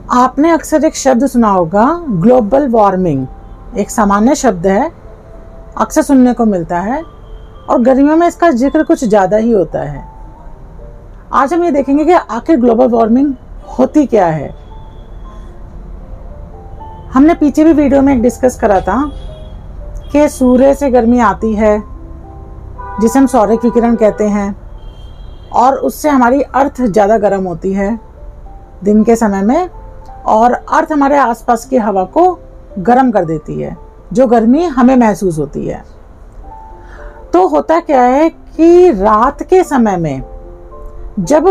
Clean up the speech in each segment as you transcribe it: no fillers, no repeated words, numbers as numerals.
आपने अक्सर एक शब्द सुना होगा, ग्लोबल वार्मिंग। एक सामान्य शब्द है, अक्सर सुनने को मिलता है और गर्मियों में इसका जिक्र कुछ ज़्यादा ही होता है। आज हम ये देखेंगे कि आखिर ग्लोबल वार्मिंग होती क्या है। हमने पीछे भी वीडियो में डिस्कस करा था कि सूर्य से गर्मी आती है जिसे हम सौरिक विकिरण कहते हैं, और उससे हमारी अर्थ ज़्यादा गर्म होती है दिन के समय में, और अर्थ हमारे आसपास की हवा को गर्म कर देती है, जो गर्मी हमें महसूस होती है। तो होता क्या है कि रात के समय में जब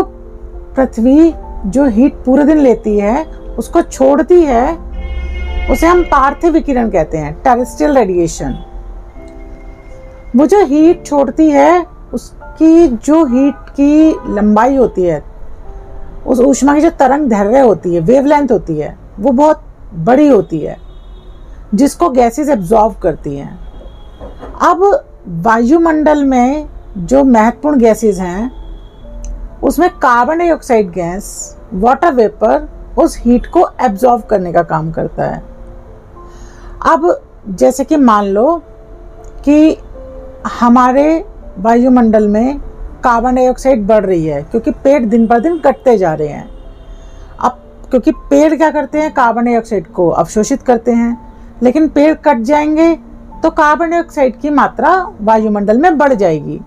पृथ्वी जो हीट पूरे दिन लेती है उसको छोड़ती है, उसे हम पार्थिव विकिरण कहते हैं, टेरेस्ट्रियल रेडिएशन। वो जो हीट छोड़ती है उसकी जो हीट की लंबाई होती है, उस ऊष्मा की जो तरंग दैर्घ्य होती है, वेवलेंथ होती है, वो बहुत बड़ी होती है, जिसको गैसेस एब्जॉर्ब करती हैं। अब वायुमंडल में जो महत्वपूर्ण गैसेस हैं उसमें carbon dioxide gas, water vapour उस हीट को एब्जॉर्ब करने का काम करता है। अब जैसे कि मान लो कि हमारे वायुमंडल में कार्बन डाइऑक्साइड बढ़ रही है क्योंकि पेड़ दिन पर दिन कटते जा रहे हैं। अब क्योंकि पेड़ क्या करते हैं, कार्बन डाइऑक्साइड को अवशोषित करते हैं, लेकिन पेड़ कट जाएंगे तो कार्बन डाइऑक्साइड की मात्रा वायुमंडल में बढ़ जाएगी।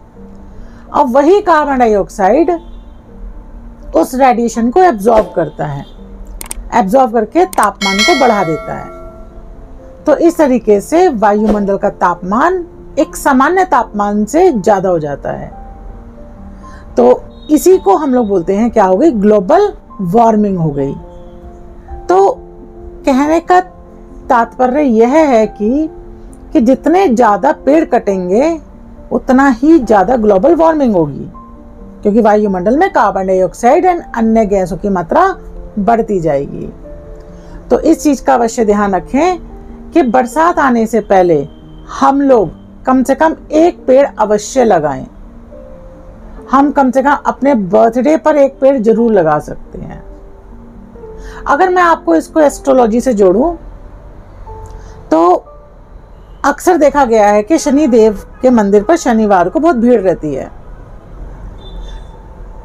अब वही कार्बन डाइऑक्साइड उस रेडिएशन को एब्जॉर्ब करता है, एब्जॉर्ब करके तापमान को बढ़ा देता है। तो इस तरीके से वायुमंडल का तापमान एक सामान्य तापमान से ज़्यादा हो जाता है। तो इसी को हम लोग बोलते हैं, क्या हो गई, ग्लोबल वार्मिंग हो गई। तो कहने का तात्पर्य यह है कि जितने ज़्यादा पेड़ कटेंगे उतना ही ज़्यादा ग्लोबल वार्मिंग होगी, क्योंकि वायुमंडल में कार्बन डाइऑक्साइड एंड अन्य गैसों की मात्रा बढ़ती जाएगी। तो इस चीज़ का अवश्य ध्यान रखें कि बरसात आने से पहले हम लोग कम से कम एक पेड़ अवश्य लगाएं। हम कम से कम अपने बर्थडे पर एक पेड़ जरूर लगा सकते हैं। अगर मैं आपको इसको एस्ट्रोलॉजी से जोड़ूं तो अक्सर देखा गया है कि शनिदेव के मंदिर पर शनिवार को बहुत भीड़ रहती है,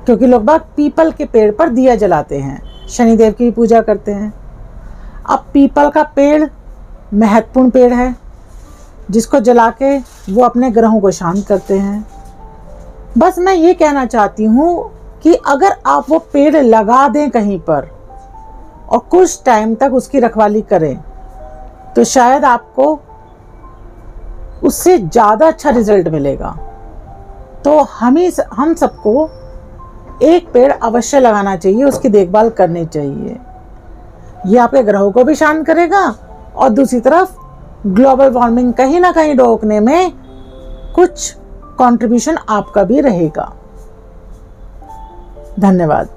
क्योंकि लोग बाग पीपल के पेड़ पर दिया जलाते हैं, शनिदेव की पूजा करते हैं। अब पीपल का पेड़ महत्वपूर्ण पेड़ है, जिसको जला के वो अपने ग्रहों को शांत करते हैं। बस मैं ये कहना चाहती हूँ कि अगर आप वो पेड़ लगा दें कहीं पर और कुछ टाइम तक उसकी रखवाली करें तो शायद आपको उससे ज़्यादा अच्छा रिजल्ट मिलेगा। तो हम सबको एक पेड़ अवश्य लगाना चाहिए, उसकी देखभाल करनी चाहिए। ये आपके ग्रहों को भी शांत करेगा और दूसरी तरफ ग्लोबल वार्मिंग कहीं ना कहीं रोकने में कुछ कंट्रीब्यूशन आपका भी रहेगा। धन्यवाद।